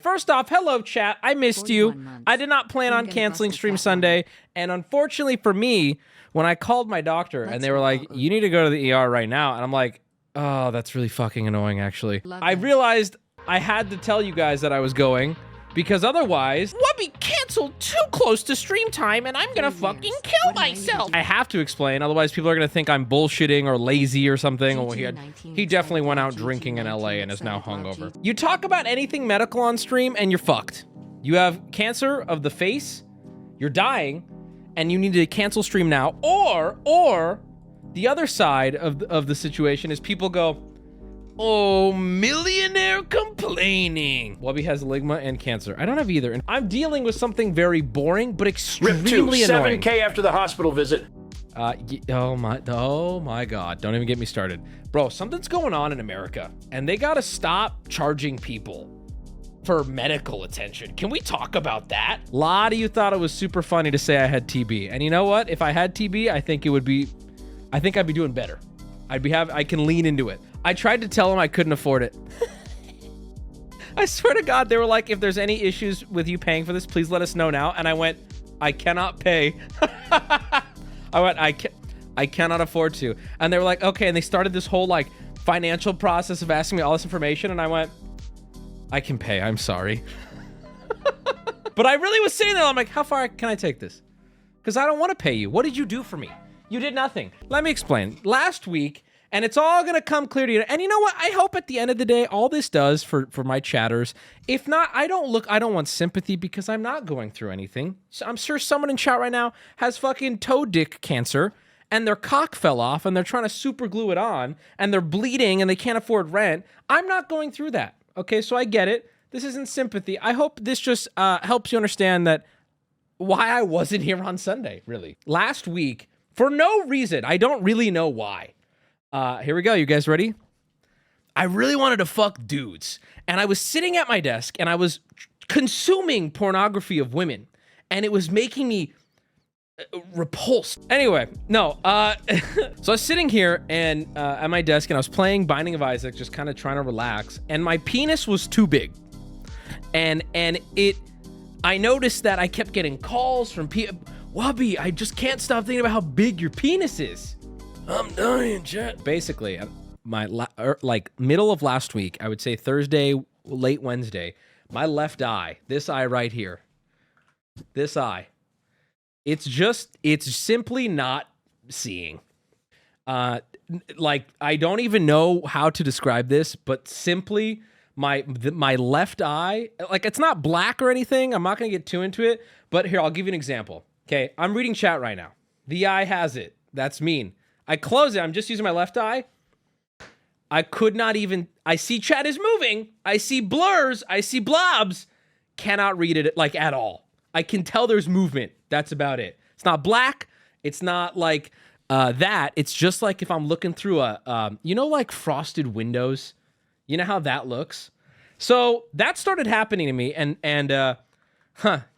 first off, hello, chat. I missed you. months. I did not plan on canceling Stream Sunday. And unfortunately for me, when I called my doctor and they were like, you need to go to the ER right now. And I'm like, oh, that's really fucking annoying, actually. I realized I had to tell you guys that I was going because otherwise, Wubby canceled too close to stream time and I'm gonna fucking kill myself. I have to explain, otherwise people are gonna think I'm bullshitting or lazy or something. Well, he definitely went out drinking in LA and is now hungover. You talk about anything medical on stream and you're fucked. You have cancer of the face, you're dying, and you need to cancel stream now. Or the other side of the situation is people go, oh, millionaire complaining. Wubby has ligma and cancer. I don't have either. And I'm dealing with something very boring, but extremely annoying. 7K after the hospital visit. Oh my God. Don't even get me started. Bro, something's going on in America and they gotta stop charging people for medical attention. Can we talk about that? A lot of you thought it was super funny to say I had TB. And you know what? If I had TB, I think I'd be doing better. I can lean into it. I tried to tell them I couldn't afford it. I swear to God, they were like, if there's any issues with you paying for this, please let us know now. And I went, I cannot pay. I went, I cannot afford to. And they were like, okay. And they started this whole like financial process of asking me all this information. And I went, I can pay, I'm sorry. But I really was sitting there, I'm like, how far can I take this? Because I don't want to pay you. What did you do for me? You did nothing. Let me explain. Last week, and it's all gonna come clear to you. And you know what? I hope at the end of the day, all this does for my chatters, if not, I don't want sympathy because I'm not going through anything. So I'm sure someone in chat right now has fucking toe dick cancer and their cock fell off and they're trying to super glue it on and they're bleeding and they can't afford rent. I'm not going through that. Okay, so I get it. This isn't sympathy. I hope this just helps you understand that why I wasn't here on Sunday, really. Last week, for no reason, I don't really know why. Here we go. You guys ready? I really wanted to fuck dudes. And I was sitting at my desk and I was consuming pornography of women. And it was making me repulsed. Anyway, no. So I was sitting here and at my desk and I was playing Binding of Isaac, just kind of trying to relax. And my penis was too big. And I noticed that I kept getting calls from people. Wubby, I just can't stop thinking about how big your penis is. I'm dying, chat. Basically, like middle of last week, I would say Thursday, late Wednesday, my left eye, this eye right here, this eye, it's simply not seeing. Like, I don't even know how to describe this, but simply my left eye, like it's not black or anything. I'm not going to get too into it, but here, I'll give you an example. Okay, I'm reading chat right now. The eye has it. That's mean. I close it. I'm just using my left eye. I could not even... I see chat is moving. I see blurs. I see blobs. Cannot read it, like, at all. I can tell there's movement. That's about it. It's not black. It's not, like, that. It's just like if I'm looking through a... you know, like, frosted windows? You know how that looks? So, that started happening to me, and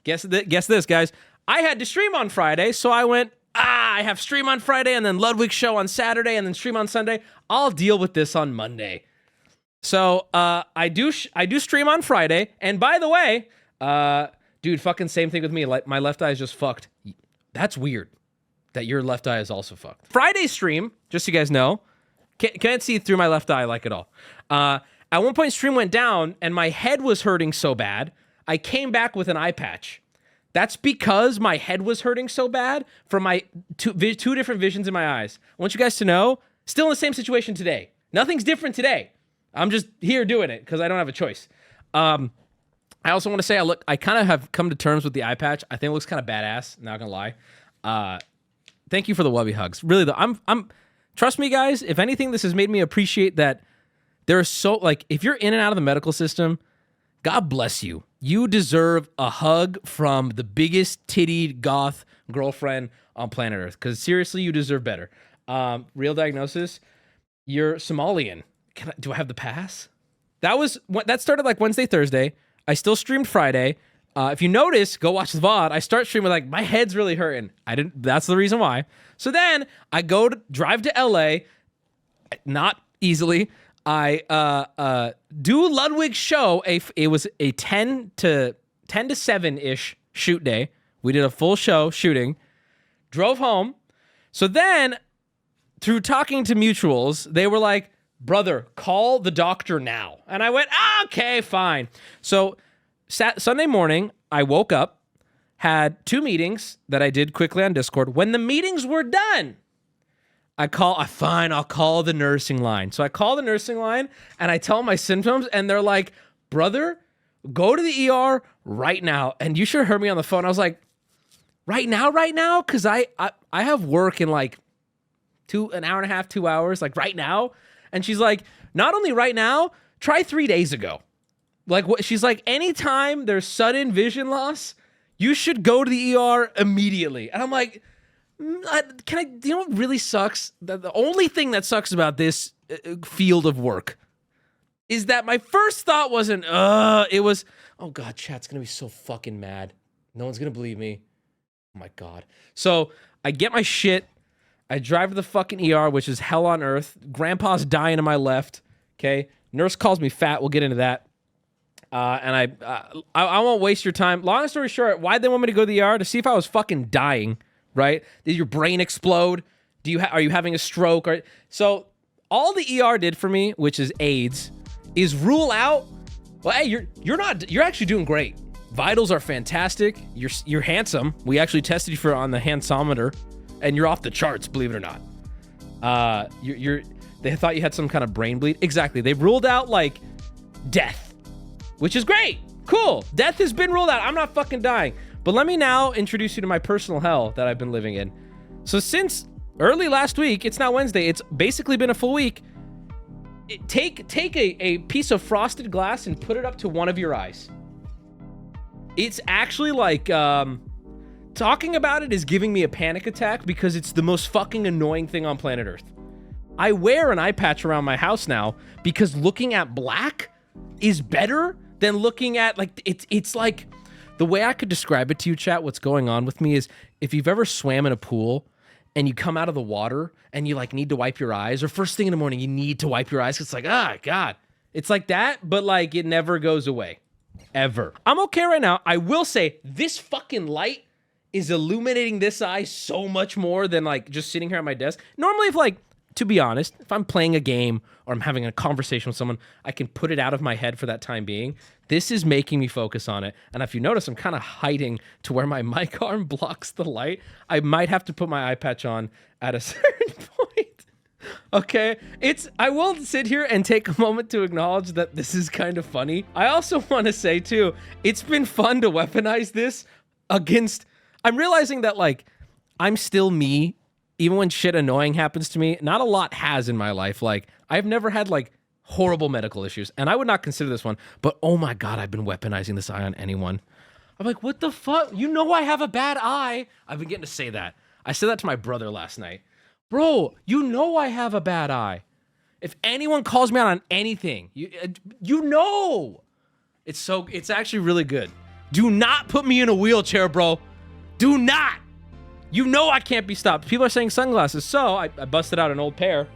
guess this, guys. I had to stream on Friday, so I went... I have stream on Friday and then Ludwig's show on Saturday and then stream on Sunday. I'll deal with this on Monday. So I do stream on Friday. And by the way, dude, fucking same thing with me. Like my left eye is just fucked. That's weird that your left eye is also fucked. Friday stream, just so you guys know, can't see through my left eye like at all. At one point stream went down and my head was hurting so bad. I came back with an eye patch. That's because my head was hurting so bad from my two different visions in my eyes. I want you guys to know, still in the same situation today. Nothing's different today. I'm just here doing it because I don't have a choice. I also want to say I kind of have come to terms with the eye patch. I think it looks kind of badass, not gonna lie. Thank you for the Wubby hugs. Really though, I'm trust me guys, if anything, this has made me appreciate that there's so, like, if you're in and out of the medical system, God bless you. You deserve a hug from the biggest tittied goth girlfriend on planet Earth. Because seriously, you deserve better. Real diagnosis, you're Somalian. Do I have the pass? That started like Wednesday, Thursday. I still streamed Friday. If you notice, go watch the VOD. I start streaming like my head's really hurting. That's the reason why. So then I drive to LA, not easily. I do Ludwig's show. It was a 10 to 7 ish shoot day. We did a full show shooting. Drove home. So then, through talking to mutuals, they were like, brother, call the doctor now. And I went, okay, fine. So Sunday morning, I woke up, had 2 meetings that I did quickly on Discord. When the meetings were done, I'll call the nursing line. So I call the nursing line and I tell them my symptoms and they're like, brother, go to the ER right now. And you should have heard me on the phone. I was like, right now? Cause I have work in like an hour and a half, 2 hours, like right now. And she's like, not only right now, try 3 days ago. Like what? She's like, anytime there's sudden vision loss, you should go to the ER immediately. And I'm like, you know what really sucks? The only thing that sucks about this field of work is that my first thought wasn't, it was, oh God, chat's gonna be so fucking mad. No one's gonna believe me. Oh my God. So I get my shit. I drive to the fucking ER, which is hell on earth. Grandpa's dying to my left. Okay. Nurse calls me fat. We'll get into that. And I won't waste your time. Long story short, why'd they want me to go to the ER? To see if I was fucking dying. Right? Did your brain explode? Are you having a stroke? So all the ER did for me, which is AIDS, is rule out. Well, hey, you're actually doing great. Vitals are fantastic. You're handsome. We actually tested you on the handsometer, and you're off the charts, believe it or not. They thought you had some kind of brain bleed. Exactly. They've ruled out like death, which is great. Cool. Death has been ruled out. I'm not fucking dying. But let me now introduce you to my personal hell that I've been living in. So since early last week, it's now Wednesday, it's basically been a full week. Take a piece of frosted glass and put it up to one of your eyes. It's actually like, talking about it is giving me a panic attack because it's the most fucking annoying thing on planet Earth. I wear an eye patch around my house now because looking at black is better than looking at, like, it's like... The way I could describe it to you, chat, what's going on with me is if you've ever swam in a pool and you come out of the water and you like need to wipe your eyes, or first thing in the morning, you need to wipe your eyes. It's like, God. It's like that, but like it never goes away. Ever. I'm okay right now. I will say this fucking light is illuminating this eye so much more than like just sitting here at my desk. Normally, if like, to be honest, if I'm playing a game or I'm having a conversation with someone, I can put it out of my head for that time being. This is making me focus on it. And if you notice, I'm kind of hiding to where my mic arm blocks the light. I might have to put my eye patch on at a certain point. Okay? I will sit here and take a moment to acknowledge that this is kind of funny. I also want to say, too, it's been fun to weaponize this against... I'm realizing that, like, I'm still me. Even when shit annoying happens to me, not a lot has in my life. Like, I've never had, like, horrible medical issues, and I would not consider this one, but oh my God, I've been weaponizing this eye on anyone. I'm like, what the fuck? You know I have a bad eye. I've been getting to say that. I said that to my brother last night. Bro, you know I have a bad eye. If anyone calls me out on anything, you know. It's actually really good. Do not put me in a wheelchair, bro. Do not. You know I can't be stopped. People are saying sunglasses, so I busted out an old pair.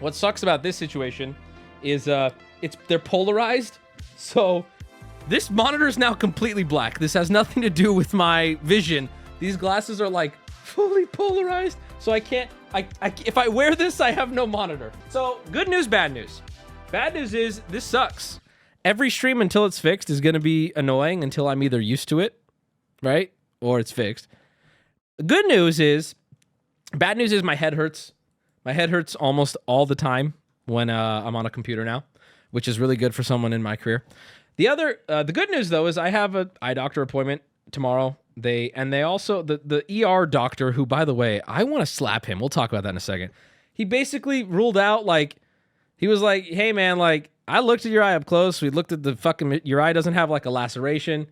What sucks about this situation is they're polarized, so this monitor is now completely black. This has nothing to do with my vision. These glasses are like fully polarized, so I can't. If I wear this, I have no monitor. So good news, bad news. Bad news is this sucks. Every stream until it's fixed is gonna be annoying until I'm either used to it, right, or it's fixed. The good news is, bad news is my head hurts. My head hurts almost all the time when I'm on a computer now, which is really good for someone in my career. The good news though is I have an eye doctor appointment tomorrow. They also, the ER doctor, who, by the way, I want to slap him. We'll talk about that in a second. He basically ruled out, like, he was like, hey man, like, I looked at your eye up close. We looked at the fucking, your eye doesn't have like a laceration.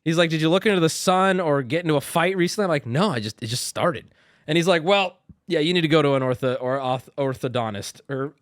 He's like, did you look into the sun or get into a fight recently? I'm like, no, it just started. And he's like, well, yeah, you need to go to an orthodontist or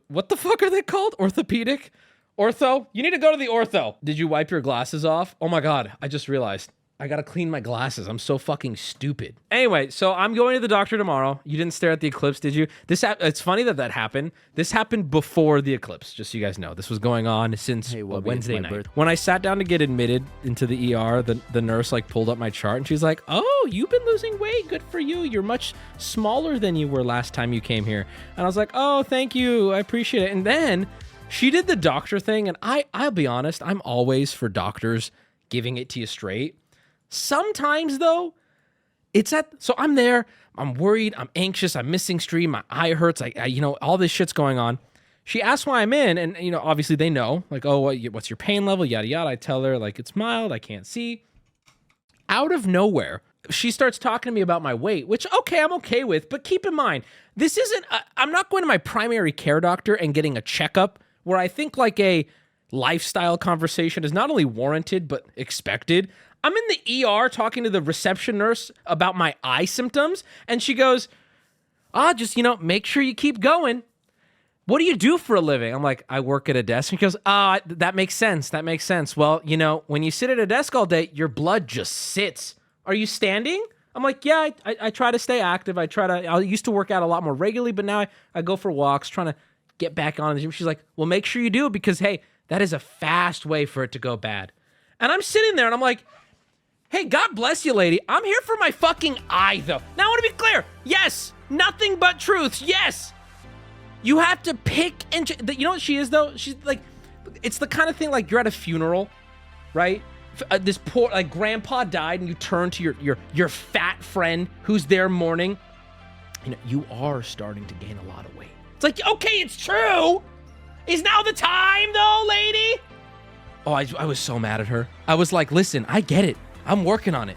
what the fuck are they called? Orthopedic? Ortho? You need to go to the ortho. Did you wipe your glasses off? Oh my God, I just realized. I gotta clean my glasses. I'm so fucking stupid. Anyway, so I'm going to the doctor tomorrow. You didn't stare at the eclipse, did you? It's funny that happened. This happened before the eclipse, just so you guys know. This was going on since Wednesday night. When I sat down to get admitted into the ER, the nurse like pulled up my chart and she's like, "Oh, you've been losing weight. Good for you. You're much smaller than you were last time you came here." And I was like, "Oh, thank you. I appreciate it." And then she did the doctor thing, and I'll be honest, I'm always for doctors giving it to you straight. Sometimes though, so I'm there, I'm worried, I'm anxious, I'm missing stream, my eye hurts, I all this shit's going on. She asks why I'm in, and obviously they know, like, "Oh, what's your pain level, yada yada." I tell her like it's mild, I can't see. Out of nowhere, she starts talking to me about my weight, which I'm okay with, but keep in mind, this isn't I'm not going to my primary care doctor and getting a checkup where I think like a lifestyle conversation is not only warranted but expected. I'm in the ER talking to the reception nurse about my eye symptoms, and she goes, just, make sure you keep going. What do you do for a living? I'm like, "I work at a desk." And she goes, that makes sense. That makes sense. Well, when you sit at a desk all day, your blood just sits. Are you standing? I'm like, "Yeah, I try to stay active. I used to work out a lot more regularly, but now I go for walks, trying to get back on the gym." She's like, "Well, make sure you do it because, hey, that is a fast way for it to go bad." And I'm sitting there and I'm like, "Hey, God bless you, lady. I'm here for my fucking eye, though." Now, I want to be clear. Yes, nothing but truths. Yes. You have to pick and... You know what she is, though? She's like... It's the kind of thing like you're at a funeral, right? This poor... Like, grandpa died and you turn to your fat friend who's there mourning. You are starting to gain a lot of weight. It's like, okay, it's true. Is now the time, though, lady? Oh, I was so mad at her. I was like, "Listen, I get it. I'm working on it.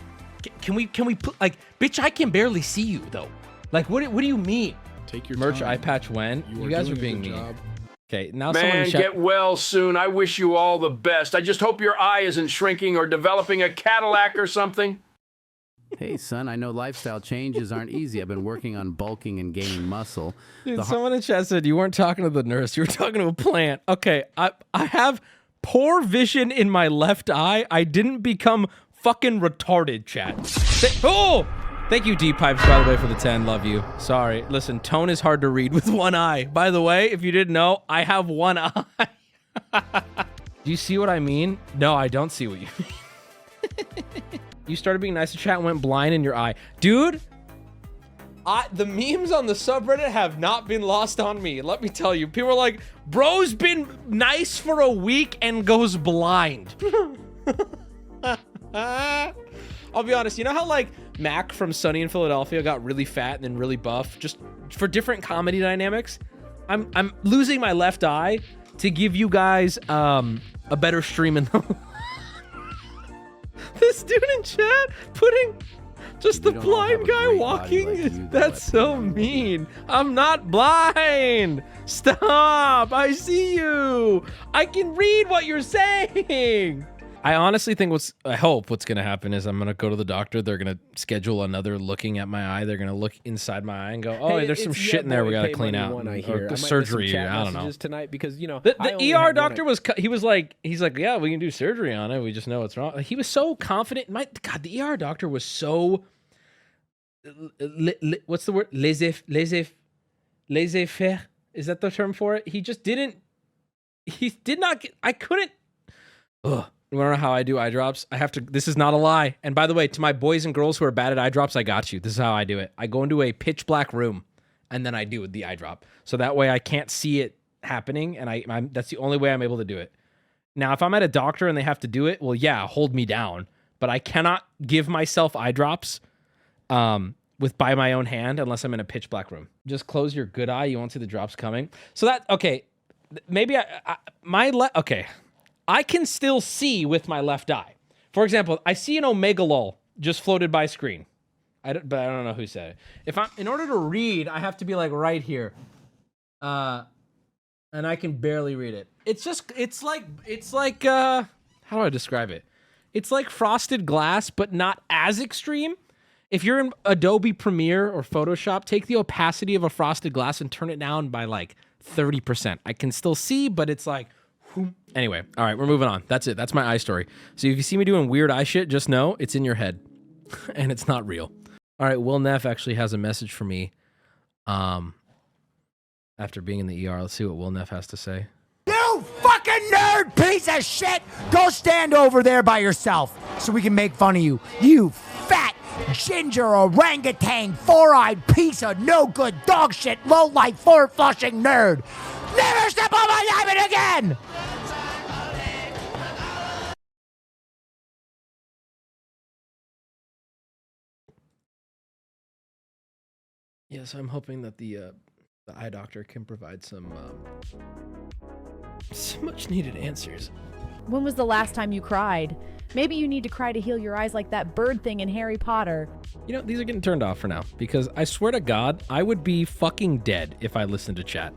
Can we put, like, bitch, I can barely see you, though. Like, what do you mean?" Take your merch time. Eye patch when? You guys are being mean. Job. Okay, now Man, get well soon. I wish you all the best. I just hope your eye isn't shrinking or developing a Cadillac or something. Hey, son, I know lifestyle changes aren't easy. I've been working on bulking and gaining muscle. Dude, someone in chat said you weren't talking to the nurse. You were talking to a plant. Okay, I have poor vision in my left eye. I didn't become fucking retarded, chat. Thank you, D-Pipes, by the way, for the 10. Love you. Sorry. Listen, tone is hard to read with one eye. By the way, if you didn't know, I have one eye. Do you see what I mean? No, I don't see what you mean. You started being nice to chat and went blind in your eye. Dude, the memes on the subreddit have not been lost on me. Let me tell you. People are like, "Bro's been nice for a week and goes blind." I'll be honest. You know how, like, Mac from Sunny in Philadelphia got really fat and then really buff just for different comedy dynamics? I'm losing my left eye to give you guys a better stream in the... This dude in chat putting just the blind guy walking. That's so mean. I'm not blind. Stop. I see you. I can read what you're saying. I honestly think I hope what's going to happen is I'm going to go to the doctor. They're going to schedule another looking at my ey. They're going to look inside my eye and go, "Oh, hey, there's some shit in there we got to clean out." Or surgery. I don't know. Tonight because, the ER doctor was like, "Yeah, we can do surgery on it. We just know what's wrong." He was so confident. God, the ER doctor was so, what's the word? Laissez-faire? Is that the term for it? He did not I couldn't. Ugh. You want to know how I do eye drops? This is not a lie. And by the way, to my boys and girls who are bad at eye drops, I got you. This is how I do it. I go into a pitch black room and then I do the eye drop. So that way I can't see it happening. And that's the only way I'm able to do it. Now, if I'm at a doctor and they have to do it, well, yeah, hold me down. But I cannot give myself eye drops by my own hand unless I'm in a pitch black room. Just close your good eye. You won't see the drops coming. So okay. Maybe okay. I can still see with my left eye. For example, I see an omega lol just floated by screen. But I don't know who said it. In order to read, I have to be like right here. And I can barely read it. It's like how do I describe it? It's like frosted glass, but not as extreme. If you're in Adobe Premiere or Photoshop, take the opacity of a frosted glass and turn it down by like 30%. I can still see, but it's like, Anyway, all right, we're moving on. That's it. That's my eye story. So if you see me doing weird eye shit, just know it's in your head, and it's not real. All right, Will Neff actually has a message for me. After being in the ER, let's see what Will Neff has to say. You fucking nerd piece of shit! Go stand over there by yourself so we can make fun of you. You fat ginger orangutan, four-eyed piece of no-good dog shit, low-life, floor-flushing nerd. Never step on my diamond again! Yes, I'm hoping that the eye doctor can provide some much needed answers. When was the last time you cried? Maybe you need to cry to heal your eyes like that bird thing in Harry Potter. You know, these are getting turned off for now because I swear to God, I would be fucking dead if I listened to chat.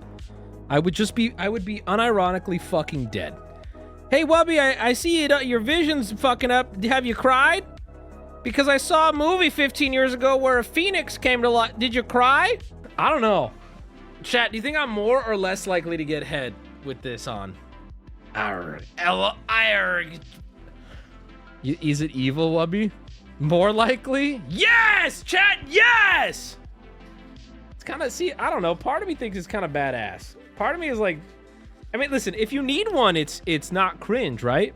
I would be unironically fucking dead. Hey, Wubby, I see it, your vision's fucking up. Have you cried? Because I saw a movie 15 years ago where a phoenix came to life. Did you cry? I don't know. Chat, do you think I'm more or less likely to get head with this on? Is it evil, Wubby? More likely? Yes! Chat, yes! It's kind of, see, I don't know. Part of me thinks it's kind of badass. Part of me is like, I mean, listen, if you need one, it's not cringe, right?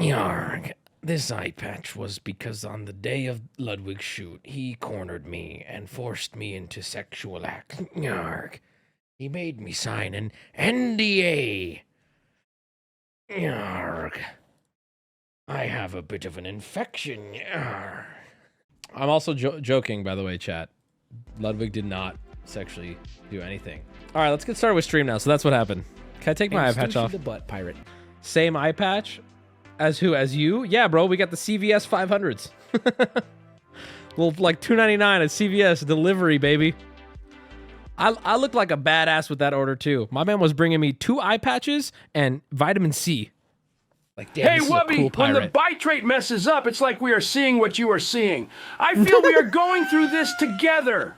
Yarg. This eye patch was because on the day of Ludwig's shoot, he cornered me and forced me into sexual act. Yarg. He made me sign an NDA. Yarg. I have a bit of an infection. Yarg. I'm also joking, by the way, chat. Ludwig did not sexually do anything. All right, let's get started with stream now. So that's what happened. Can I take my eye patch off? The butt pirate. Same eye patch? As who? As you? Yeah, bro, we got the CVS 500s. Well, like $2.99 at CVS delivery, baby. I look like a badass with that order too. My man was bringing me 2 eye patches and vitamin C. Like, damn, Hey, this is a Wubby, cool when the pirate. bitrate messes up, it's like we are seeing what you are seeing. I feel we are going through this together.